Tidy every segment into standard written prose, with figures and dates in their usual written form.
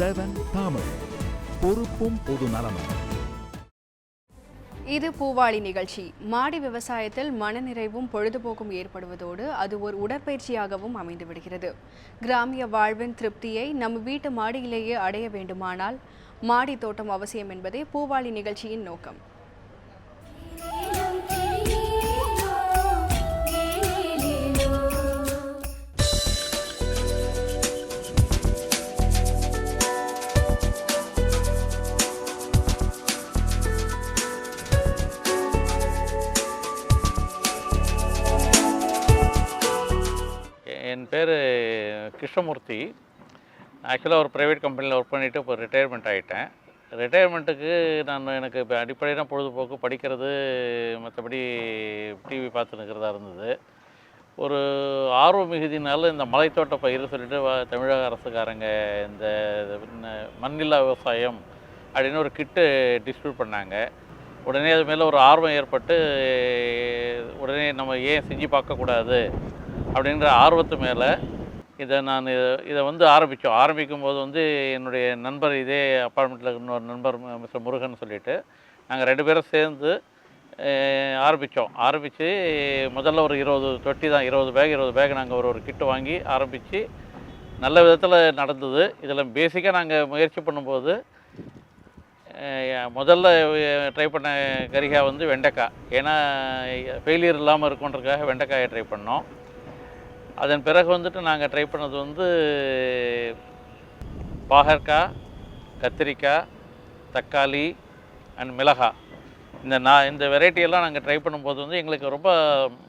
7 தமிழ், பொறுப்பும் பொது நலமும். இது பூவாளி நிகழ்ச்சி. மாடி விவசாயத்தில் மனநிறைவும் பொழுதுபோக்கும் ஏற்படுவதோடு அது ஒரு உடற்பயிற்சியாகவும் அமைந்து விடுகிறது. கிராமிய வாழ்வின் திருப்தியை நம் வீட்டு மாடியிலேயே அடைய வேண்டுமானால் மாடி தோட்டம் அவசியம் என்பதே பூவாளி நிகழ்ச்சியின் நோக்கம். என் பேர் கிருஷ்ணமூர்த்தி. ஆக்சுவலாக ஒரு ப்ரைவேட் கம்பெனியில் ஒர்க் பண்ணிவிட்டு இப்போ ரிட்டையர்மெண்ட் ஆகிட்டேன். ரிட்டையர்மெண்ட்டுக்கு எனக்கு இப்போ அடிப்படையான பொழுதுபோக்கு படிக்கிறது, மற்றபடி டிவி பார்த்துன்னுக்கிறதா இருந்தது. ஒரு ஆர்வ மிகுதினால இந்த மலைத்தோட்ட பயிர் சொல்லிட்டு தமிழக அரசுக்காரங்க இந்த மண்ணில்லா விவசாயம் அப்படின்னு ஒரு கிட்டு டிஸ்ட்ரிபியூட் பண்ணாங்க. உடனே அது மேலே ஒரு ஆர்வம் ஏற்பட்டு உடனே நம்ம ஏன் செஞ்சு பார்க்கக்கூடாது அப்படின்ற ஆர்வத்து மேலே இதை ஆரம்பிக்கும் போது என்னுடைய நண்பர், இதே அப்பார்ட்மெண்ட்டில் இன்னொரு நண்பர் மிஸ்டர் முருகன் சொல்லிவிட்டு நாங்கள் 2 பேரும் சேர்ந்து ஆரம்பித்து முதல்ல ஒரு 20 தொட்டி தான், 20 பேக் நாங்கள் ஒரு கிட்டு வாங்கி ஆரம்பித்து நல்ல விதத்தில் நடந்தது. இதில் பேசிக்காக நாங்கள் முயற்சி பண்ணும்போது முதல்ல ட்ரை பண்ண கரிகாய் வெண்டைக்காய், ஏன்னா ஃபெயிலியர் இல்லாமல் இருக்குன்றதுக்காக வெண்டைக்காயை ட்ரை பண்ணோம். அதன் பிறகு நாங்கள் ட்ரை பண்ணது பாகற்காய், கத்திரிக்காய், தக்காளி அண்ட் மிளகாய். இந்த வெரைட்டியெல்லாம் நாங்கள் ட்ரை பண்ணும்போது எங்களுக்கு ரொம்ப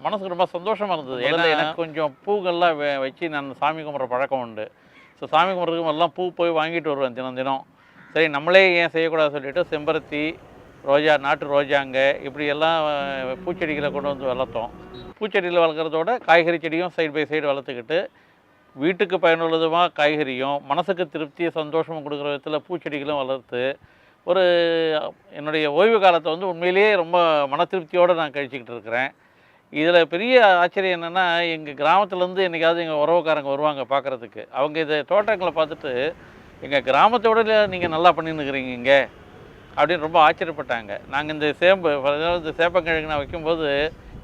மனசுக்கு ரொம்ப சந்தோஷமாக இருந்தது. ஏன்னா எனக்கு கொஞ்சம் பூக்கள்லாம் வச்சு நான் சாமி கும்பிட்ற பழக்கம் உண்டு. ஸோ சாமி கும்பிட்றதுக்கு எல்லாம் பூ போய் வாங்கிட்டு வருவேன் தினம். சரி, நம்மளே ஏன் செய்யக்கூடாது சொல்லிவிட்டு செம்பருத்தி, ரோஜா, நாட்டு ரோஜாங்க, இப்படியெல்லாம் பூச்செடிகளை கொண்டு வளர்த்தோம். பூச்செடியில் வளர்க்குறதோட காய்கறி செடியும் சைடு பை சைடு வளர்த்துக்கிட்டு வீட்டுக்கு பயனுள்ளதுமாக காய்கறியும் மனசுக்கு திருப்தியை சந்தோஷமும் கொடுக்குற விதத்தில் பூச்செடிகளும் வளர்த்து என்னுடைய ஓய்வு காலத்தை உண்மையிலேயே ரொம்ப மன திருப்தியோடு நான் கழிச்சிக்கிட்டு இருக்கிறேன். இதில் பெரிய ஆச்சரியம் என்னென்னா, எங்கள் கிராமத்துலேருந்து என்றைக்காவது எங்கள் உறவுக்காரங்க வருவாங்க பார்க்குறதுக்கு. அவங்க இதை தோட்டங்களை பார்த்துட்டு எங்கள் கிராமத்தோட நீங்கள் நல்லா பண்ணின்னுக்கிறீங்க இங்கே அப்படின்னு ரொம்ப ஆச்சரியப்பட்டாங்க. நாங்கள் இந்த சேப்பங்கிழங்கு நான் வைக்கும்போது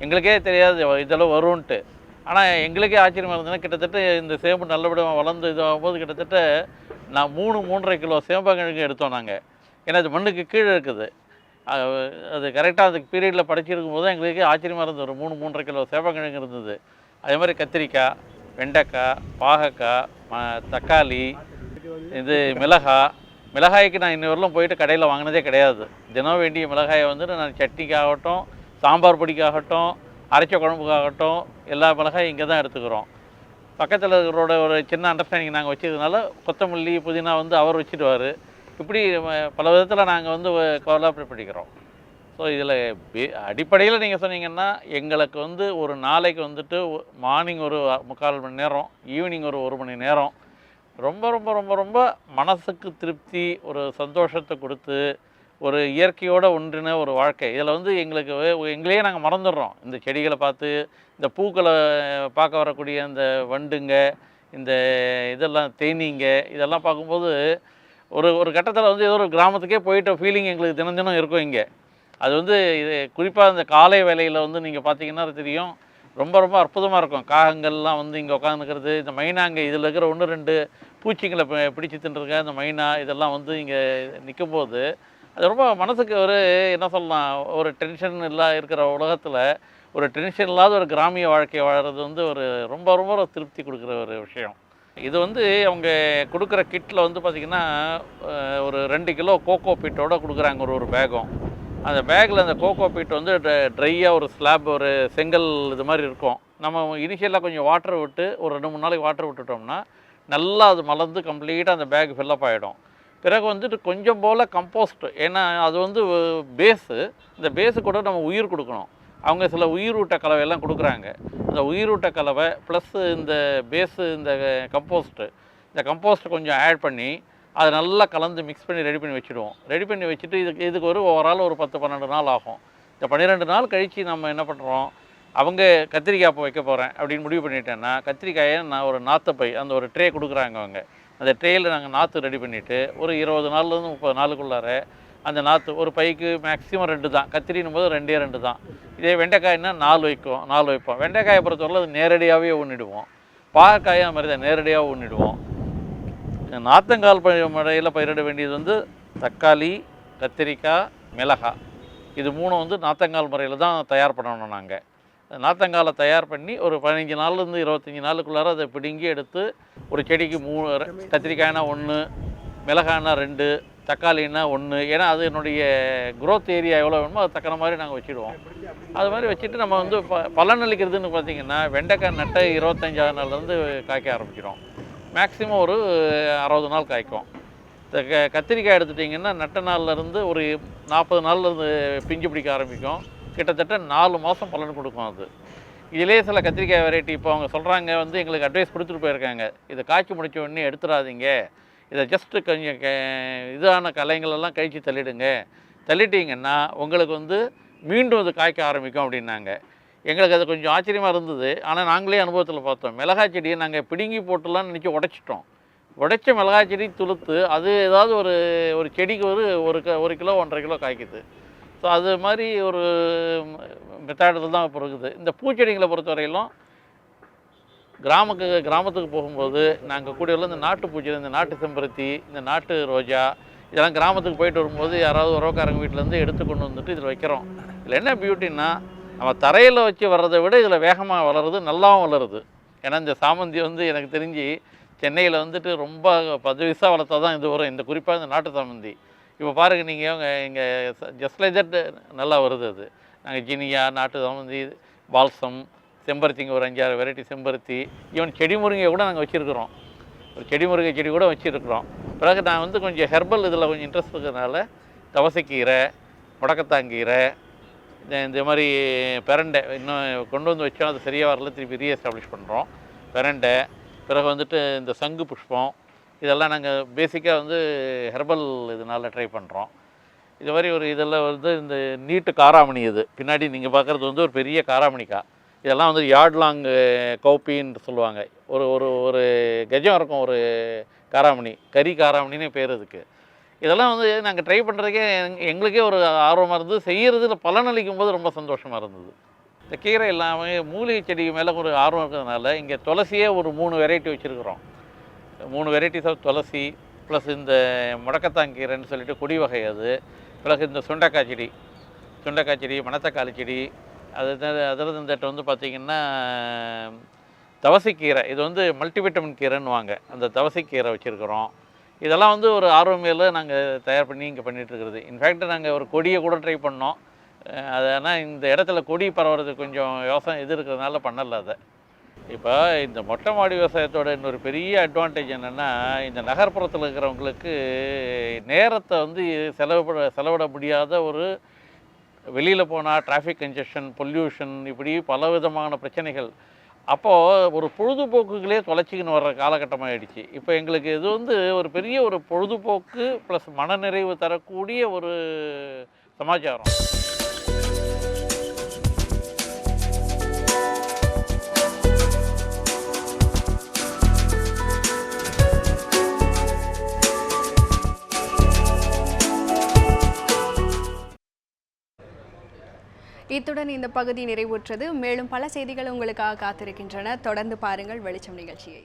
எங்களுக்கே தெரியாது இதெல்லாம் வரும்ன்ட்டு. ஆனால் எங்களுக்கே ஆச்சரியமாக இருந்ததுன்னா, கிட்டத்தட்ட இந்த சேம்பு நல்லபடியாக வளர்ந்து இதாகும்போது கிட்டத்தட்ட நான் 3-3.5 கிலோ சேம்பங்கிழங்கு எடுத்தோம் நாங்கள். ஏன்னா அது மண்ணுக்கு கீழே இருக்குது. அது கரெக்டாக அதுக்கு பீரியடில் படைச்சிருக்கும் போது எங்களுக்கே ஆச்சரியமாக இருந்தது. ஒரு 3-3.5 கிலோ சேப்பங்கிழங்கு இருந்தது. அதே மாதிரி கத்திரிக்காய், வெண்டைக்காய், பாகக்காய், தக்காளி, மிளகாய்க்கு நான் இன்ன வரலும் போயிட்டு கடையில் வாங்கினதே கிடையாது. தினம் வேண்டிய மிளகாயை நான் சட்னிக்காகட்டும், சாம்பார் பொடிக்காகட்டும், அரைச்ச குழம்புக்காகட்டும் எல்லா மிளகாயும் இங்கே தான் எடுத்துக்கிறோம். பக்கத்தில் இருக்கிறோட ஒரு சின்ன அண்டர்ஸ்டாண்டிங் நாங்கள் வச்சதுனால கொத்தமல்லி, புதினா அவர் வச்சுடுவார். இப்படி பல விதத்தில் நாங்கள் கோலாபரேட் பண்ணிக்கிறோம். ஸோ இதில் அடிப்படையில் நீங்கள் சொன்னீங்கன்னா, எங்களுக்கு ஒரு நாளைக்கு மார்னிங் ஒரு 3/4 மணி நேரம், ஈவினிங் ஒரு 1 மணி நேரம் ரொம்ப ரொம்ப ரொம்ப ரொம்ப மனசுக்கு திருப்தி, ஒரு சந்தோஷத்தை கொடுத்து ஒரு இயற்கையோடு ஒன்றின ஒரு வாழ்க்கை. இதில் எங்களுக்கு எங்களையே நாங்கள் மறந்துடுறோம். இந்த செடிகளை பார்த்து, இந்த பூக்களை பார்க்க வரக்கூடிய இந்த வண்டுங்க, இந்த இதெல்லாம் தேனீங்க, இதெல்லாம் பார்க்கும்போது ஒரு கட்டத்தில் ஏதோ ஒரு கிராமத்துக்கே போயிட்ட ஃபீலிங் எங்களுக்கு தினம் இருக்கும் இங்கே. அது இது குறிப்பாக இந்த காலை வேளையில் நீங்கள் பார்த்தீங்கன்னா தெரியும், ரொம்ப ரொம்ப அற்புதமாக இருக்கும். காகங்கள்லாம் இங்கே உட்காந்துக்கிறது, இந்த மைனாங்க, இதில் இருக்கிற 1-2 பூச்சிங்களை பிடிச்சி தின்றுருக்க இந்த மைனா, இதெல்லாம் இங்கே நிற்கும்போது அது ரொம்ப மனசுக்கு என்ன சொல்லலாம், ஒரு டென்ஷன் இருக்கிற உலகத்தில் ஒரு டென்ஷன் இல்லாத ஒரு கிராமிய வாழ்க்கை வாழறது ஒரு ரொம்ப ரொம்ப ஒரு திருப்தி கொடுக்குற ஒரு விஷயம். இது அவங்க கொடுக்குற கிட்டில் பார்த்திங்கன்னா ஒரு 2 கிலோ கோகோ பீட்டோடு கொடுக்குறாங்க ஒரு பேக்கும். அந்த பேக்கில் அந்த கோகோ பீட் ட்ரையாக ஒரு ஸ்லாப், ஒரு செங்கல் இது மாதிரி இருக்கும். நம்ம இனிஷியலாக கொஞ்சம் வாட்டர் விட்டு ஒரு 2-3 நாளைக்கு வாட்டர் விட்டுட்டோம்னா நல்லா அது மலர்ந்து கம்ப்ளீட்டாக அந்த பேக் ஃபில்லப் ஆகிடும். பிறகு கொஞ்சம் போல் கம்போஸ்ட், ஏன்னா அது பேஸு, இந்த பேஸு கூட நம்ம உயிர் கொடுக்கணும். அவங்க சில உயிரூட்ட கலவையெல்லாம் கொடுக்குறாங்க. அந்த உயிரூட்ட கலவை ப்ளஸ் இந்த பேஸு, இந்த கம்போஸ்ட்டு கொஞ்சம் ஆட் பண்ணி அதை நல்லா கலந்து மிக்ஸ் பண்ணி ரெடி பண்ணி வச்சுடுவோம். ரெடி பண்ணி வச்சுட்டு இதுக்கு ஓவரால் ஒரு 10-12 நாள் ஆகும். இந்த 12 நாள் கழித்து நம்ம என்ன பண்ணுறோம், அவங்க கத்திரிக்காய் வைக்க போகிறேன் அப்படின்னு முடிவு பண்ணிட்டேன்னா, கத்திரிக்காயை நான் ஒரு நாற்று பை, அந்த ஒரு ட்ரே கொடுக்குறாங்க அவங்க. அந்த ட்ரேயில் நாங்கள் நாற்று ரெடி பண்ணிவிட்டு ஒரு 20 நாள்லேருந்து 30 நாளுக்குள்ளார அந்த நாற்று ஒரு பைக்கு மேக்ஸிமம் 2 தான், கத்திரினும் போது 2 தான். இதே வெண்டைக்காய்னா 4 வைப்போம். வெண்டைக்காயை பொறுத்தவரை அது நேரடியாகவே ஊனிடுவோம். பாகக்காயை அது மாதிரி தான் நேரடியாக ஊனிடுவோம். நாற்றங்கால் முறையில் பயிரிட வேண்டியது வந்து தக்காளி, கத்திரிக்காய், மிளகாய், இது 3 வந்து நாற்றங்கால் முறையில் தான் தயார் பண்ணணும். நாங்கள் நாற்றங்காலை தயார் பண்ணி ஒரு 15 நாள்லேருந்து 25 நாளுக்குள்ளார அதை பிடுங்கி எடுத்து ஒரு செடிக்கு 3, கத்திரிக்காய்னா 1, மிளகாய்னா 2, தக்காளின்னா 1. ஏன்னா அது என்னுடைய க்ரோத் ஏரியா எவ்வளோ வேணுமோ அது தக்கன மாதிரி நாங்கள் வச்சுடுவோம். அது மாதிரி வச்சுட்டு நம்ம வந்து பலன் அளிக்கிறதுன்னு பார்த்திங்கன்னா வெண்டைக்காய் நட்டை 25ஆவது நாள்லேருந்து காய்க்க ஆரம்பிக்கிறோம். மேக்ஸிமம் ஒரு 60 நாள் காய்க்கும். கத்திரிக்காய் எடுத்துட்டிங்கன்னா நட்ட நாள்லேருந்து ஒரு 40 நாள்லேருந்து பிஞ்சு பிடிக்க ஆரம்பிக்கும். கிட்டத்தட்ட 4 மாதம் பலன் கொடுக்கும். அது இதிலே சில கத்திரிக்காய் வெரைட்டி இப்போ அவங்க சொல்கிறாங்க வந்து எங்களுக்கு அட்வைஸ் கொடுத்துட்டு போயிருக்காங்க, இதை காய்ச்சி முடித்த உடனே எடுத்துடாதீங்க, இதை ஜஸ்ட்டு கொஞ்சம் இதான கலைங்களெல்லாம் கழித்து தள்ளிட்டிங்கன்னா உங்களுக்கு வந்து மீண்டும் அது காய்க்க ஆரம்பிக்கும் அப்படின்னாங்க. எங்களுக்கு அது கொஞ்சம் ஆச்சரியமாக இருந்தது. ஆனால் நாங்களே அனுபவத்தில் பார்த்தோம். மிளகாய் செடியை நாங்கள் பிடுங்கி போட்டுலான்னு நினச்சி உடைச்சிட்டோம். உடைச்ச மிளகாய் செடி துளுத்து அது ஏதாவது ஒரு செடிக்கு ஒரு கிலோ 1.5 கிலோ காய்க்குது. ஸோ அது மாதிரி ஒரு மெத்தடில் தான் இப்போ இருக்குது. இந்த பூச்செடிகளை பொறுத்தவரையிலும் கிராமத்துக்கு போகும்போது நாங்கள் கூடிய இந்த நாட்டு பூச்செடி, இந்த நாட்டு செம்பருத்தி, இந்த நாட்டு ரோஜா, இதெல்லாம் கிராமத்துக்கு போயிட்டு வரும்போது யாராவது உறவுக்காரங்க வீட்டிலேருந்து எடுத்து கொண்டு வந்துட்டு இதில் வைக்கிறோம். இதில் என்ன பியூட்டின்னா நம்ம தரையில் வச்சு வர்றதை விட இதில் வேகமாக வளருது, நல்லாவும் வளருது. ஏன்னா இந்த சாமந்தி வந்து எனக்கு தெரிஞ்சு சென்னையில் வந்துட்டு ரொம்ப 10 வயசாக வளர்த்தா தான் இது வரும். இந்த குறிப்பாக இந்த நாட்டு சாமந்தி இப்போ பாருங்கள் நீங்கள் இங்கே ஜஸ்ட் லைக் தட் நல்லா வருது. அது நாங்கள் ஜினியா, நாட்டு சாமந்தி, பால்சம், செம்பருத்திங்க ஒரு 5-6 வெரைட்டி செம்பருத்தி, ஈவன் செடி முருங்கை கூட நாங்கள் வச்சுருக்குறோம். ஒரு செடி முருங்கை செடி கூட வச்சுருக்குறோம். பிறகு நான் வந்து கொஞ்சம் ஹெர்பல் இதில் கொஞ்சம் இன்ட்ரெஸ்ட் இருக்கிறதுனால தவசைக்கீரை, முடக்கத்தாங்கீரை, இந்த மாதிரி பிரண்டை இன்னும் கொண்டு வந்து வச்சோம். அது சரியாக வரல, திருப்பி ரீஎஸ்டாப்ளிஷ் பண்ணுறோம். பிரண்டை, பிறகு வந்துட்டு இந்த சங்கு புஷ்பம், இதெல்லாம் நாங்கள் பேசிக்காக வந்து ஹெர்பல் இதனால் ட்ரை பண்ணுறோம். இது மாதிரி இதெல்லாம் வந்து இந்த நீட்டு காராமணி, இது பின்னாடி நீங்கள் பார்க்குறது வந்து ஒரு பெரிய காராமணிக்காய். இதெல்லாம் வந்து யார்ட்லாங் கௌப்பின்னு சொல்லுவாங்க. ஒரு கஜம் இருக்கும் ஒரு காராமணி, கறி காராமணின்னு பேர் இதுக்கு. இதெல்லாம் வந்து நாங்கள் ட்ரை பண்ணுறதுக்கே எங்களுக்கே ஒரு ஆர்வமாக இருந்தது. செய்கிறதுல பலனளிக்கும் போது ரொம்ப சந்தோஷமாக இருந்தது. இந்த கீரை எல்லாமே மூலிகை செடி மேலே ஒரு ஆர்வம் இருக்கிறதுனால இங்கே துளசியே ஒரு 3 வெரைட்டி வச்சுருக்குறோம். 3 வெரைட்டிஸ் ஆஃப் துளசி ப்ளஸ் இந்த முடக்கத்தாங்கீரைன்னு சொல்லிட்டு கொடி வகை, அது ப்ளஸ் இந்த சுண்டைக்காய் செடி, மணத்தக்காளி செடி, அதில் இந்த வந்து பார்த்திங்கன்னா தவசைக்கீரை, இது வந்து மல்டிவிட்டமின் கீரைன்னுவாங்க, அந்த தவசைக்கீரை வச்சுருக்குறோம். இதெல்லாம் வந்து ஒரு ஆர்வமேல நாங்கள் தயார் பண்ணி இங்கே பண்ணிகிட்ருக்குறது. இன்ஃபேக்ட் நாங்கள் ஒரு கொடியை கூட ட்ரை பண்ணோம். அது ஆனால் இந்த இடத்துல கொடி பரவுறதுக்கு கொஞ்சம் யோசனை இருக்கிறதுனால பண்ணலை அதை. இப்போ இந்த மொட்டை மாடி விவசாயத்தோட இன்னொரு பெரிய அட்வான்டேஜ் என்னென்னா, இந்த நகர்ப்புறத்தில் இருக்கிறவங்களுக்கு நேரத்தை வந்து செலவிட முடியாத ஒரு வெளியில் போனால் டிராஃபிக் கன்ஜெஷன், பொல்யூஷன், இப்படி பலவிதமான பிரச்சனைகள். அப்போது ஒரு பொழுதுபோக்குகளே தொலைச்சிக்கின்னு வர்ற காலகட்டமாகிடுச்சு. இப்போ எங்களுக்கு இது வந்து ஒரு பெரிய ஒரு பொழுதுபோக்கு ப்ளஸ் மனநிறைவு தரக்கூடிய ஒரு சமாச்சாரம். இத்துடன் இந்த பகுதி நிறைவுற்றது. மேலும் பல செய்திகள் உங்களுக்காக காத்திருக்கின்றன. தொடர்ந்து பாருங்கள் வெளிச்சம் நிகழ்ச்சியை.